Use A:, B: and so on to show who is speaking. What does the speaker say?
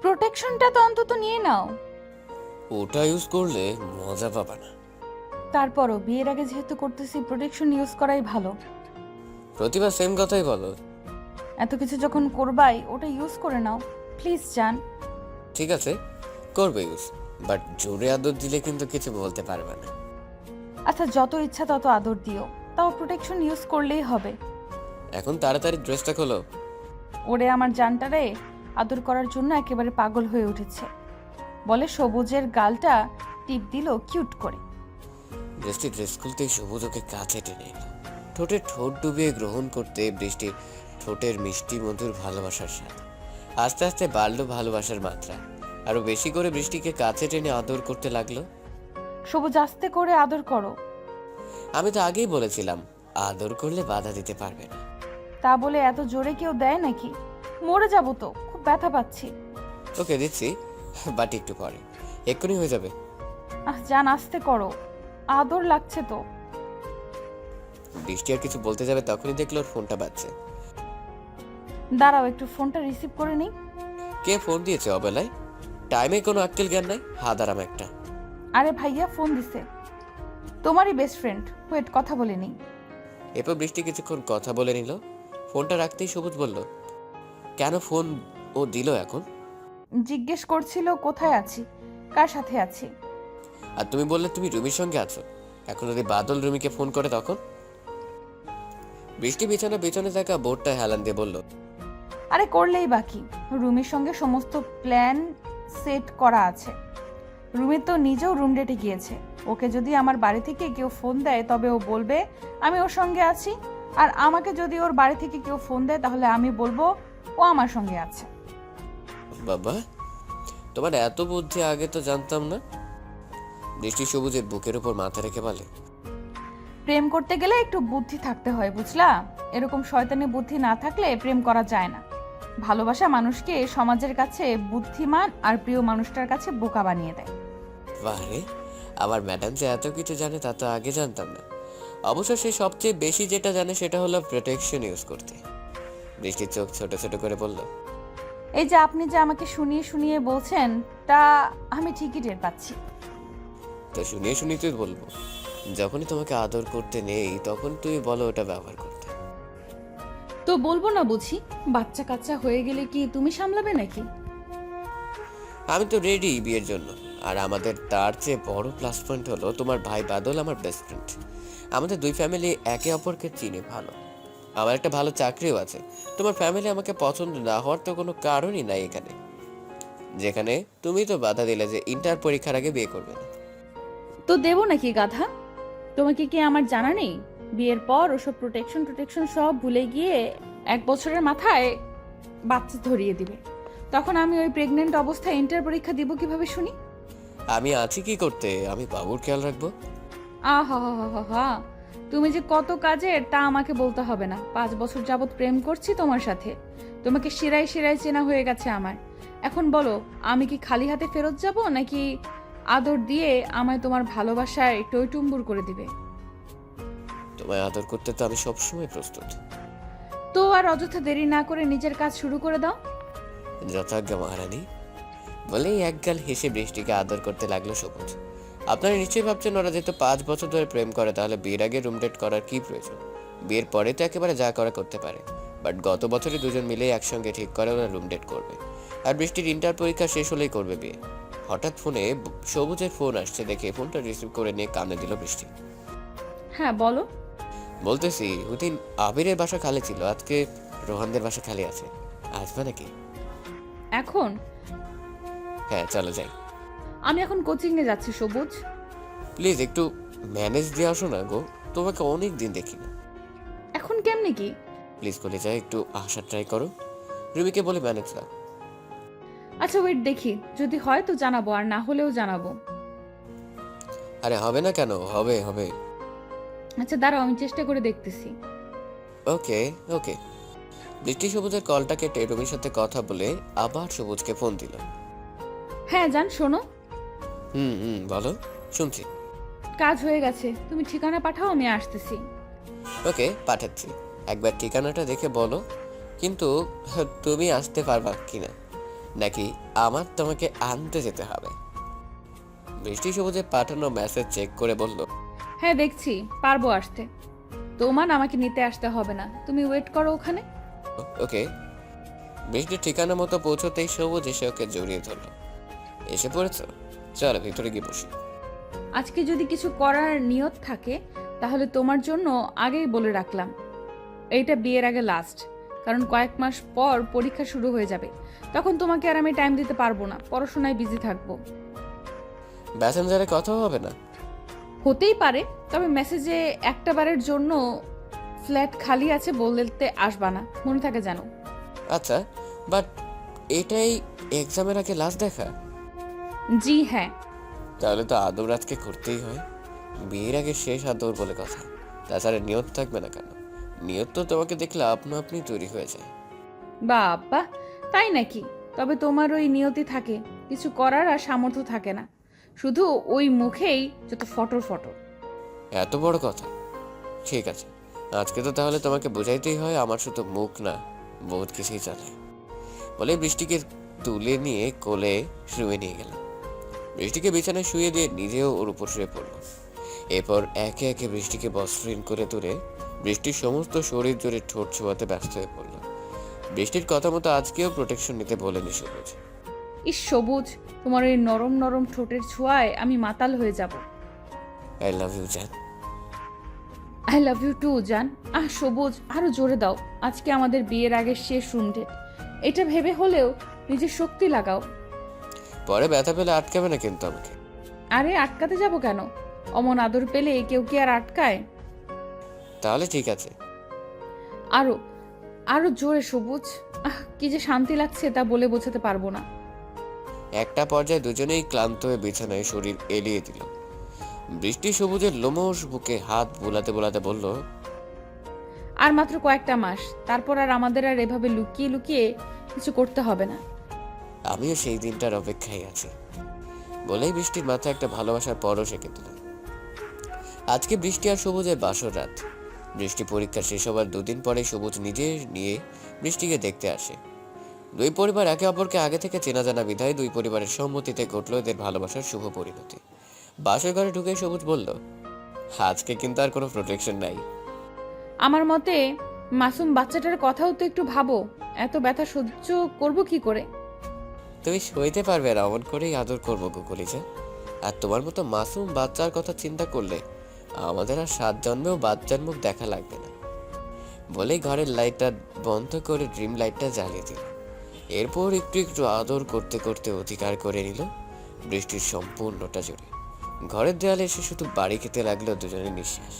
A: প্রোটেকশনটা তো অন্তত নিয়ে নাও।
B: ওটা ইউজ করলে মজা পাবা না।
A: তারপরও বিয়ের আগে যেহেতু করতেছি, প্রোটেকশন ইউজ করাই ভালো।
B: প্রতিবার সেম কথাই বলো।
A: এত কিছু যখন করবাই, ওটা ইউজ করে নাও প্লিজ জান।
B: ঠিক আছে, করবে ইউজ, বাট জোরে আদর দিলে কিন্তু কিছু বলতে পারবে না।
A: আচ্ছা, যত ইচ্ছা তত আদর দিও, তাও প্রোটেকশন ইউজ করলেই হবে।
B: এখন তাড়াতাড়ি ড্রেসটা খোলো।
A: ওরে আমার জানটারে আদর করার জন্য একেবারে পাগল হয়ে উঠেছে। বলে সবুজের গালটা টিপ দিল কিউট করে।
B: ড্রেস খুলতেই সবুজ ওকে কাছে টেনে এলো। ঠোঁটে ঠোঁট ডুবিয়ে গ্রহণ করতে বৃষ্টির ঠোঁটের মিষ্টি মধুর ভালোবাসার স্বাদ। আস্তে আস্তে বাড়লো ভালোবাসার মাত্রা, আরো বেশি করে বৃষ্টিকে কাছে টেনে আদর করতে লাগলো।
A: সবুজ আস্তে করে আদর করো।
B: আমি তো আগেই বলেছিলাম আদর করলে বাধা দিতে পারবে না।
A: তা বলে এত জোরে কেউ দেয় নাকি? মরে যাবো তো, খুব ব্যথা পাচ্ছি।
B: ওকে দিচ্ছি, বাট একটু পরে, এক্ষুনি হয়ে যাবে।
A: জান আস্তে করো, আদর লাগছে তো।
B: বৃষ্টি আর কিছু বলতে যাবে তখনই দেখলো ওর ফোনটা বাজছে।
A: দাঁড়াও, একটু ফোনটা রিসিভ করে নিই।
B: কে ফোন দিয়েছে অবেলায়? টাইমে কোনো আক্কেল জ্ঞান নাই, হাদারাম একটা।
A: আরে ভাইয়া ফোন দিছে, তোমারই বেস্ট ফ্রেন্ড। ওয়েট, কথা বলে নিই।
B: এরপর বৃষ্টি কিছুক্ষণ কথা বলে নিল। ফোনটা রাখতেই সবুজ বলল, কেন ফোন ও দিল এখন?
A: জিজ্ঞেস করছিল কোথায় আছি, কার সাথে আছি।
B: আর তুমি বললে তুমি রুমির সঙ্গে আছো। এখন যদি বাদল রুমিকে ফোন করে তখন? বৃষ্টি বিছানা পেছনে থাকা বোর্ডটা হেলান দিয়ে বলল,
A: আরে করলেই বাকি, রুমির সঙ্গে সমস্ত প্ল্যান সেট করা আছে। রুমি তো নিজেও রুম ডেটে গিয়েছে। ওকে যদি আমার বাড়ি থেকে কেউ ফোন দেয় তবে ও বলবে আমি ওর সঙ্গে আছি, আর আমাকে যদি ওর বাড়ি থেকে কেউ ফোন দেয় তাহলে আমি বলবো ও আমার সঙ্গে আছে।
B: বাবা তোমার এত বুদ্ধি আগে তো জানতাম না। বৃষ্টি সবুজের বুকের উপর মাথা রেখে বলে,
A: প্রেম করতে গেলে একটু বুদ্ধি থাকতে হয়, বুঝলা? এরকম শয়তানি বুদ্ধি না থাকলে প্রেম করা যায় না। ভালোবাসা মানুষকে সমাজের কাছে বুদ্ধিমান আর প্রিয় মানুষটার কাছে বোকা বানিয়ে দেয়।
B: বারে আমার ম্যাডাম যে এত কিছু জানে তা তো আগে জানতাম না। অবশ্য সে সবচেয়ে বেশি যেটা জানে সেটা হলো প্রোটেকশন ইউজ করতে। বৃষ্টির চোখ ছোট ছোট করে বলল,
A: এই যে আপনি যে আমাকে শুনিয়ে শুনিয়ে বলছেন, তা আমি ঠিকই টের পাচ্ছি।
B: তো শুনিয়ে শুনিয়ে তুই বলবো, যখনই তোমাকে আদর করতে নেই তখন তুই বলো ওটা ব্যবহার করতে।
A: তো বলবো না বুঝি? বাচ্চা কাচ্চা হয়ে গেলে কি তুমি সামলাবে নাকি?
B: আমি তো রেডি বিয়ের জন্য। আর আমাদের তার চেয়ে বড় প্লাস পয়েন্ট হলো তোমার ভাই বাদল আমার বেস্ট ফ্রেন্ড। আমাদের দুই ফ্যামিলি একে অপরকে চিনে ভালো। আমার একটা ভালো চাকরিও আছে। তোমার ফ্যামিলি আমাকে পছন্দ না হওয়ার তো কোনো কারণই নাই এখানে। যেখানে তুমি তো বাধা দিলে যে ইন্টার পরীক্ষার আগে বিয়ে করবে না।
A: তো দেবো নাকি গাধা? তোমাকে কি আমার জানা নেই? বিয়ের পর ওসব প্রোটেকশন সব ভুলে গিয়ে 1 বছরের মাথায় বাচ্চা ধরিয়ে দিবে। তখন আমি ওই প্রেগনেন্ট অবস্থায় ইন্টার পরীক্ষা দিব কিভাবে শুনি?
B: আমি আছি কি করতে, আমি বাবুর খেয়াল রাখবো।
A: আহা হা হা হা হা, তুমি যে কত কাজের তা আমাকে বলতে হবে না। 5 বছর যাবত প্রেম করছি তোমার সাথে, তোমাকে শিরায় শিরায় চেনা হয়ে গেছে আমার। এখন বলো, আমি কি খালি হাতে ফেরত যাব নাকি আদর দিয়ে আমায় তোমার ভালোবাসায় টইটুম্বুর করে দিবে?
B: তোমায় আদর করতে তো আমি সবসময় প্রস্তুত।
A: তো আর অযথা দেরি না করে নিজের কাজ শুরু করে দাও।
B: যথাজ্ঞা মহারানী বলেই একগাল হেসে বৃষ্টিকে আদর করতে লাগলো সবুজ। আপনারা নিশ্চয়ই ভাবছেন ওরা যেহেতু 5 বছর ধরে প্রেম করে তাহলে বিয়ের আগে রুম ডেট করার কি প্রয়োজন? বিয়ের পরে তো একেবারে যা করা করতে পারে। বাট গত বছরই দুজন মিলে একসঙ্গে ঠিক করে ওরা রুম ডেট করবে। আর বৃষ্টির ইন্টার পরীক্ষা শেষ হলেই করবে বিয়ে। হঠাৎ ফোনে সবুজের ফোন আসছে দেখে ফোনটা রিসিভ করে নিয়ে কানে দিল বৃষ্টি।
A: হ্যাঁ বলো।
B: বলতেছি ওদিন আবিরের বাসা খালি ছিল, আজকে রোহানদের বাসা খালি আছে, আসবে নাকি?
A: এখন
B: হ্যাঁ চলো যাই।
A: আমি এখন কোচিং এ যাচ্ছি সবুজ।
B: প্লিজ একটু ম্যানেজ দিয়ে আসো না গো, তোমাকে অনেক দিন দেখি না।
A: এখন কেমনে কি?
B: প্লিজ বলে যাই একটু আসার ট্রাই করো। রুমিকে বলে ম্যানেজ দাও।
A: আচ্ছা ওয়েট, দেখি যদি হয় তো জানাবো, আর না হলেও জানাবো।
B: আরে হবে না কেন, হবে হবে।
A: আচ্ছা দাঁড়াও, আমি চেষ্টা করে দেখতেছি।
B: ওকে ওকে। বৃষ্টি সবুজের কলটা কেটে রুমির সাথে কথা বলে আবার সবুজকে ফোন দিল।
A: হ্যাঁ জান শোনো,
B: বলো, শুনছি।
A: কাজ হয়ে গেছে, তুমি ঠিকানা পাঠাও, আমি আসতেছি।
B: ওকে পাঠাচ্ছি, একবার ঠিকানাটা দেখে বলো কিন্তু তুমি আসতে পারবা কিনা। নাকি আমার তোমাকে আনতে যেতে হবে? বৃষ্টি সবুজে পাঠানো মেসেজ চেক করে বলল,
A: হ্যাঁ দেখছি, পারবো আসতে। তোমার আমাকে নিতে আসতে হবে না, তুমি ওয়েট করো ওখানে।
B: ওকে। বৃষ্টির ঠিকানা মতো পৌঁছতেই সবুজ এসে ওকে জড়িয়ে ধরল। এসে পড়েছো, চলো ভিতরে গিয়ে বসি।
A: আজকে যদি কিছু করার নিয়ত থাকে তাহলে তোমার জন্য আগেই বলে রাখলাম, এইটা বিয়ের আগে লাস্ট। কারণ কয়েক মাস পর পরীক্ষা শুরু হয়ে যাবে, তখন তোমাকে আর আমি টাইম দিতে পারবো না, পড়াশোনায় বিজি থাকবো।
B: প্যাসেঞ্জারে কথা হবে না?
A: হতেই পারে, তবে মেসেজে একটা বারের জন্য ফ্ল্যাট খালি আছে বলতে আসবা না, মনে থাকে জানো।
B: আচ্ছা, বাট এটাই এক্সামের আগে লাস্ট দেখা?
A: জি হ্যাঁ।
B: তাহলে তো আদর আজকে করতেই হয়। বিয়ের আগে শেষ আদর বলে কথা। তাছাড়া নিয়ত থাকবে না কেন? নিয়ত তো তোমাকে দেখলে আপনা আপনি তৈরি হয়ে যায়।
A: বাবা, তাই নাকি? তবে তোমার ওই নিয়তি থাকে, কিছু করার আর সামর্থ্য থাকে না, শুধু ওই মুখেই যত ফটর ফটর।
B: এত বড় কথা? ঠিক আছে, আজকে তো তাহলে তোমাকে বোঝাইতেই হয় আমার শুধু মুখ না, বহুত কিছুই চলে। বলে বৃষ্টিকে তুলে নিয়ে কোলে শুয়ে নিয়ে গেল। বৃষ্টিকে বিছানায় শুয়ে দিয়ে নিজেও ওর উপর শুয়ে পড়ল। এরপর একে একে বৃষ্টিকে বস্ত্রহীন করে তুলে বৃষ্টির সমস্ত শরীর জুড়ে ঠোঁট ছোঁয়াতে ব্যস্ত হয়ে পড়ল। বৃষ্টির কথা মতো আজকেও প্রোটেকশন নিতে বলেনি সবুজ।
A: ইস সবুজ, তোমার ওই নরম নরম ঠোঁটের ছোঁয়ায় আমি মাতাল হয়ে যাব।
B: আই লাভ ইউ জান।
A: আই লাভ ইউ টু জান। সবুজ, আরো জোরে দাও, আজকে আমাদের বিয়ের আগের শেষ রুম ডেট, এটা ভেবে হলেও নিজের শক্তি লাগাও।
B: পরে ব্যথা পেলে আটকাবে না কিন্তু আমাকে।
A: আরে আটকাতে যাব কেন? অমন আদর পেলে কেউ কি আর আটকায়?
B: তাহলে ঠিক আছে।
A: আরো আরো জোরে সবুজ, কি যে শান্তি লাগছে তা বলে বোঝাতে পারবো না।
B: একটা পর্যায়ে দুজনেই ক্লান্ত হয়ে বিছানায় শরীর এলিয়ে দিল। বৃষ্টি সবুজের লোমশ বুকে হাত বোলাতে বোলাতে বলল,
A: আর মাত্র কয়েকটা মাস, তারপর আর আমাদের আর এভাবে লুকিয়ে লুকিয়ে কিছু করতে হবে না।
B: আমিও সেই দিনটার অপেক্ষায় আছি। বলেই বৃষ্টির মাথায় একটা ভালোবাসার পরশ এঁকে দিল। আজকে বৃষ্টি আর সবুজের বাসর রাত। বৃষ্টি পরীক্ষা শেষ হবার দুদিন পরে সবুজ নিজে নিয়ে বৃষ্টিকে দেখতে আসে। দুই পরিবার একে অপরকে আগে থেকে চেনা জানা বিধায় দুই পরিবারের সম্মতিতে ঘটল এদের ভালোবাসার শুভ পরিণতি। বাসর ঘরে ঢুকে সবুজ বলল, আজকে কিন্তু আর কোনো প্রোটেকশন নাই।
A: আমার মতে মাসুম বাচ্চাটার কথাও তো একটু ভাবো, এত ব্যথা সহ্য করব কি করে?
B: তুমি সইতে পারবে না অমন করেই আদর করবো গুকুলিজা। আর তোমার মতো মাসুম বাচ্চার কথা চিন্তা করলে আমাদের আর 7 জন্মেও বাচ্চার মুখ দেখা লাগবে না। বলেই ঘরের লাইটটা বন্ধ করে ড্রিম লাইটটা জ্বালিয়ে দিল। এরপর একটু একটু আদর করতে করতে অধিকার করে নিল বৃষ্টির সম্পূর্ণটা জুড়ে। ঘরের দেয়ালে এসে শুধু বাড়ি খেতে লাগলো দুজনের নিঃশ্বাস।